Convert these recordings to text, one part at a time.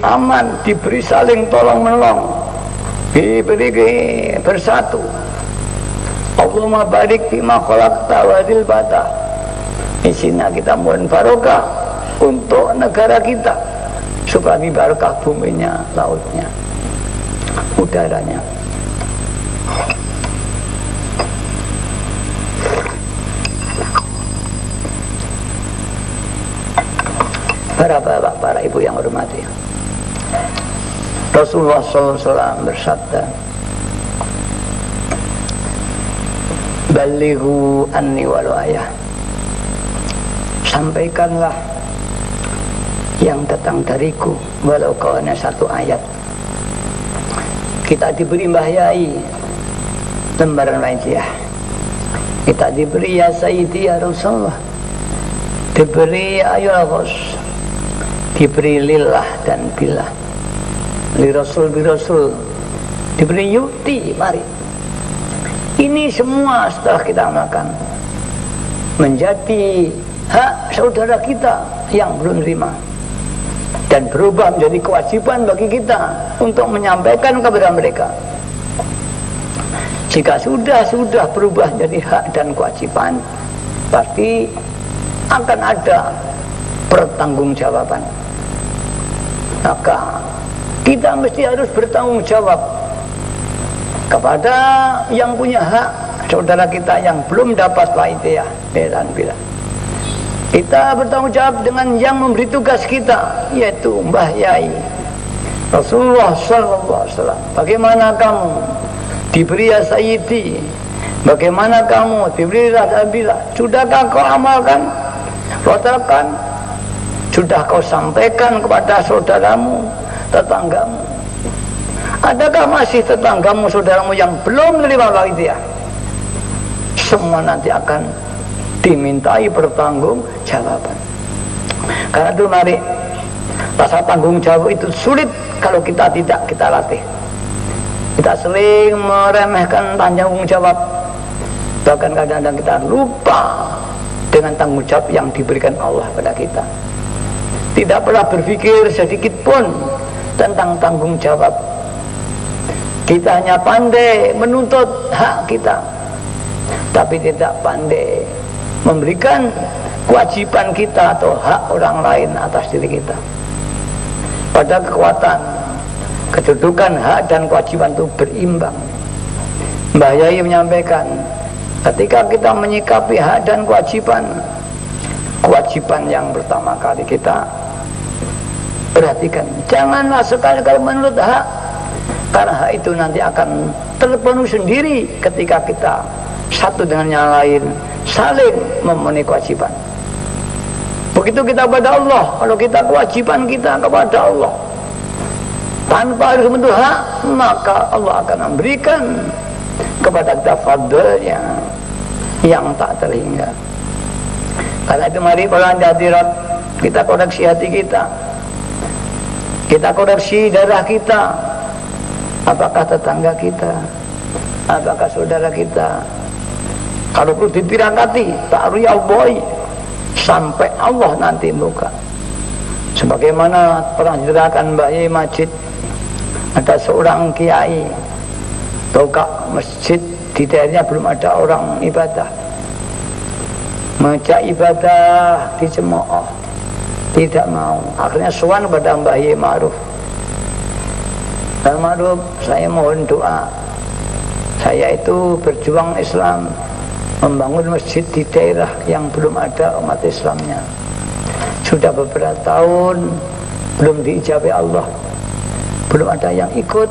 aman, diberi saling tolong menolong, diberi bersatu. Allahumma barik bima khalaqta wadil bata. Isinya kita mohon barokah untuk negara kita, supaya barokah buminya, lautnya, udaranya. Para bapak, para ibu yang hormati, Rasulullah SAW bersabda, balighu anni walau ayah, sampaikanlah yang datang dariku walau kau hanya satu ayat. Kita diberi Mbah Yai lembaran wajah, kita diberi ya Sayyidi ya Rasulullah, diberi ayul ghos, diberi lillah dan billah, li rasul bi rasul, diberi yukti, mari. Ini semua setelah kita makan menjadi hak saudara kita yang belum terima, dan berubah menjadi kewajiban bagi kita untuk menyampaikan kepada mereka. Jika sudah berubah jadi hak dan kewajiban, pasti akan ada pertanggungjawaban. Maka kita mesti harus bertanggung jawab kepada yang punya hak, saudara kita yang belum dapat faedah dan bila. Kita bertanggung jawab dengan yang memberi tugas kita, yaitu Mbah Yai Rasulullah SAW. Bagaimana kamu diberi ya Sayyidi, bagaimana kamu diberi rasa bila, sudahkah kau amalkan, rotakan, sudah kau sampaikan kepada saudaramu, tetanggamu? Adakah masih tetanggamu, saudaramu yang belum menerima faedah? Semua nanti akan dimintai pertanggung jawaban. Karena itu mari, rasa tanggung jawab itu sulit kalau kita tidak kita latih. Kita sering meremehkan tanggung jawab, bahkan kadang-kadang kita lupa dengan tanggung jawab yang diberikan Allah pada kita. Tidak pernah berpikir sedikit pun tentang tanggung jawab. Kita hanya pandai menuntut hak kita, tapi tidak pandai memberikan kewajiban kita atau hak orang lain atas diri kita. Pada kekuatan, kedudukan hak dan kewajiban itu berimbang. Mbah Yai menyampaikan, ketika kita menyikapi hak dan kewajiban yang pertama kali kita perhatikan, janganlah sekali-kali menurut hak, karena hak itu nanti akan terpenuhi sendiri ketika kita satu dengan yang lain saling memenuhi kewajiban. Begitu kita kepada Allah, kalau kita kewajiban kita kepada Allah tanpa harus menuntut hak, maka Allah akan memberikan kepada kita fadlnya yang tak terhingga. Karena itu mari para hadirat, kita koreksi hati kita, kita koreksi darah kita. Apakah tetangga kita, apakah saudara kita, kalau perlu ditirakati, ta'ruya boy sampai Allah nanti buka. Sebagaimana pernah diceritakan Mbak Yai Majid, ada seorang kiai buka masjid di daerahnya belum ada orang ibadah, mengajak ibadah di jemaah, tidak mau. Akhirnya sowan pada Mbah Yai Ma'ruf, Mbah Ma'ruf, saya mohon doa, saya itu berjuang Islam, membangun masjid di daerah yang belum ada umat Islamnya, sudah beberapa tahun belum diijabi Allah, belum ada yang ikut,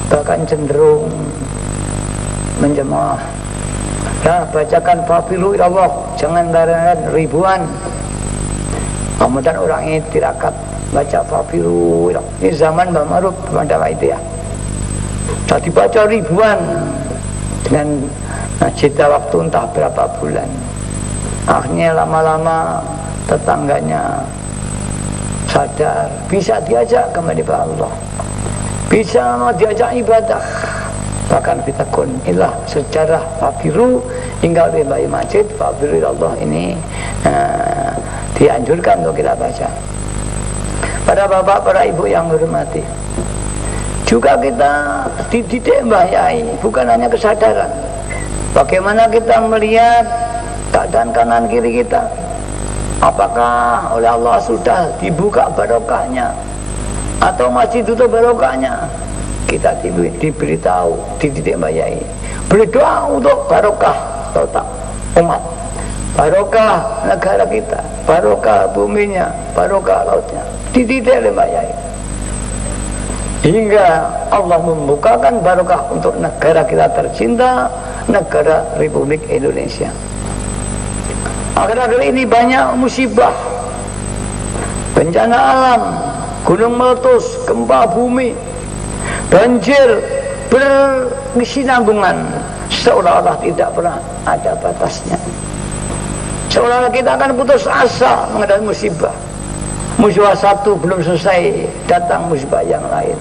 bahkan cenderung menjemaah. Nah, bacakan fafiru ilallah, jangan larangan ribuan. Kemudian orang ini tirakat baca fafiru ilallah. Ini zaman Mbah Ma'ruf pada waktu ya, jadi baca ribuan dengan jeda waktu entah berapa bulan. Akhirnya lama-lama tetangganya sadar, bisa diajak kembali kepada Allah, bisa diajak ibadah. Bahkan kita ilah sejarah fakiru hingga oleh Mbah Yai Majid, fakiru Allah ini dianjurkan untuk kita baca. Para bapak, para ibu yang hormati, juga kita dididik Mbah Yai, bukan hanya kesadaran. Bagaimana kita melihat keadaan kanan kiri kita, apakah oleh Allah sudah dibuka barokahnya atau masih tutup barokahnya. Kita diberitahu, dididik Mbah Yai, berdoa untuk barokah total umat, barokah negara kita, barokah buminya, barokah lautnya, dididik oleh Mbah Yai, hingga Allah membukakan barokah untuk negara kita tercinta, negara Republik Indonesia. Akhir-akhir ini banyak musibah, bencana alam, gunung meletus, gempa bumi, banjir berkesinambungan, seolah-olah tidak pernah ada batasnya. Seolah-olah kita akan putus asa menghadapi musibah. Musibah satu belum selesai, datang musibah yang lain.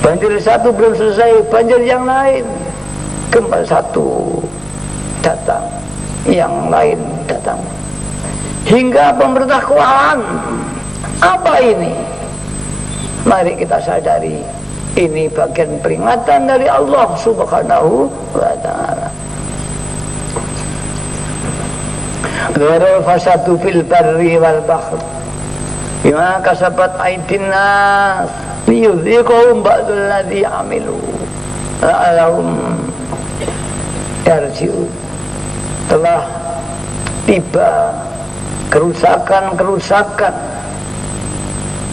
Banjir satu belum selesai, banjir yang lain. Gempa satu datang, yang lain datang. Hingga pemerintah kewalahan. Apa ini? Mari kita sadari, ini bagian peringatan dari Allah Subhanahu wa ta'ala. Ghairul fasadu fil barri wal bahr bima kasabat aydin nas liyudhiqahum ba'dal ladzi amilu la'allahum yarji'un. Telah tiba kerusakan-kerusakan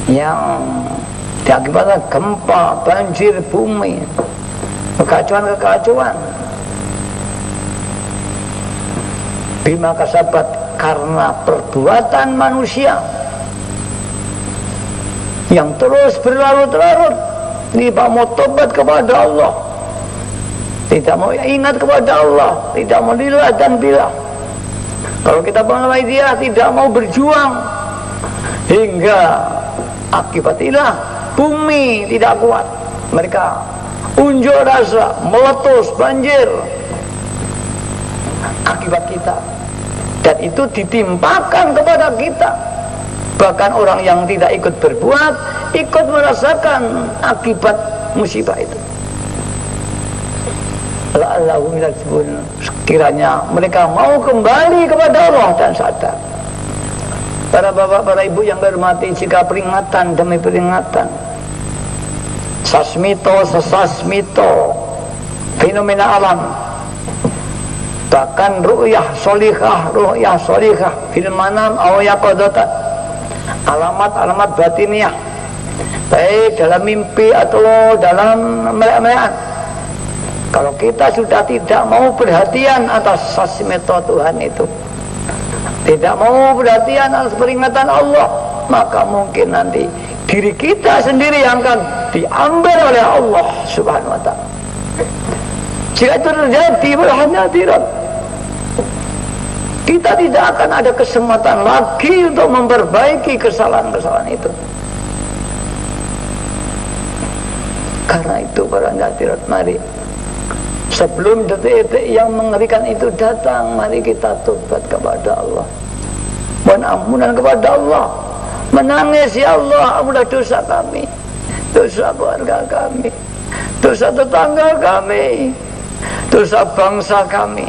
yang diakibatkan gempa, banjir bumi, kekacauan-kekacauan, bima kasabat, karena perbuatan manusia yang terus berlarut-larut, tidak mau tobat kepada Allah, tidak mau ingat kepada Allah, tidak mau lillah dan billah. Kalau kita mengenai dia, tidak mau berjuang, hingga akibatilah bumi tidak kuat, mereka unjuk rasa, meletus, banjir, akibat kita. Dan itu ditimpakan kepada kita. Bahkan orang yang tidak ikut berbuat, ikut merasakan akibat musibah itu. La'allahum yarji'un. Sekiranya mereka mau kembali kepada Allah dan sadar. Para bapak, para ibu yang berhormati, jika peringatan demi peringatan, sasmito, sesasmito, fenomena alam, bahkan ru'yah solihah fil manam aw yaqadatan, alamat-alamat batiniah, baik dalam mimpi atau dalam melek-melekan. Kalau kita sudah tidak mau perhatian atas sasmito Tuhan itu, tidak mau perhatian atas peringatan Allah, maka mungkin nanti diri kita sendiri yang akan diambil oleh Allah Subhanahu wa ta'ala. Jika itu terjadi, berhati-hati, kita tidak akan ada kesempatan lagi untuk memperbaiki kesalahan-kesalahan itu. Karena itu para hadirat, mari sebelum detik-detik yang mengerikan itu datang, mari kita tobat kepada Allah, mohon ampunan kepada Allah, menangis, ya Allah, ampunilah dosa kami, dosa keluarga kami, dosa tetangga kami, dosa bangsa kami,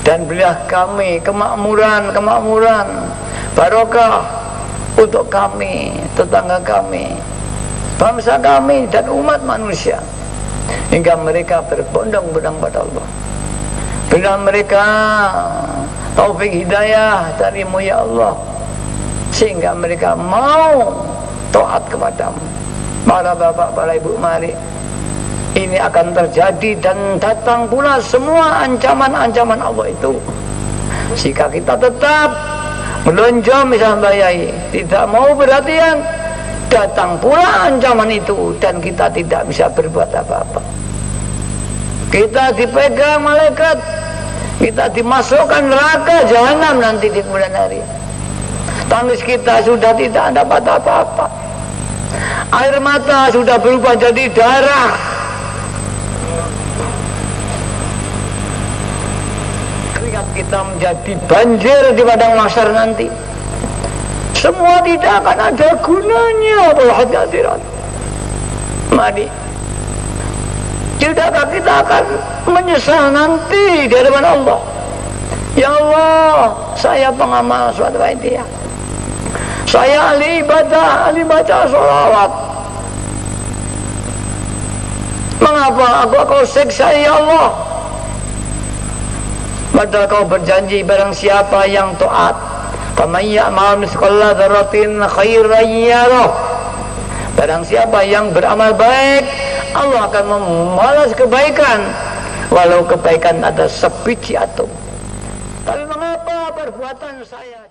dan berilah kami kemakmuran, barokah untuk kami, tetangga kami, bangsa kami, dan umat manusia, hingga mereka berbondong-bondong pada Allah. Berilah mereka taufik hidayah darimu, ya Allah, sehingga mereka mau taat kepadamu. Para bapak, para ibu, mari, ini akan terjadi dan datang pula semua ancaman-ancaman Allah itu. Jika kita tetap melonjong misalnya Yai, tidak mau perhatian, datang pula ancaman itu dan kita tidak bisa berbuat apa-apa. Kita dipegang malaikat, kita dimasukkan neraka jahanam nanti di kemudian hari. Tangis kita sudah tidak dapat apa-apa, air mata sudah berubah jadi darah, keringat kita menjadi banjir di padang mahsyar nanti. semua tidak akan ada gunanya. Hadirat, mari, tidakkah kita akan menyesal nanti di hadapan Allah? Ya Allah, saya pengamal suatu Waitiyah, saya ahli ibadah, ahli baca sholawat, mengapa kau siksa ya Allah? Padahal kau berjanji barang siapa yang taat, faman ya'mal mithqala dzarratin khairan yarah, barang siapa yang beramal baik, Allah akan membalas kebaikan walau kebaikan ada sebiji atom. Tapi mengapa perbuatan saya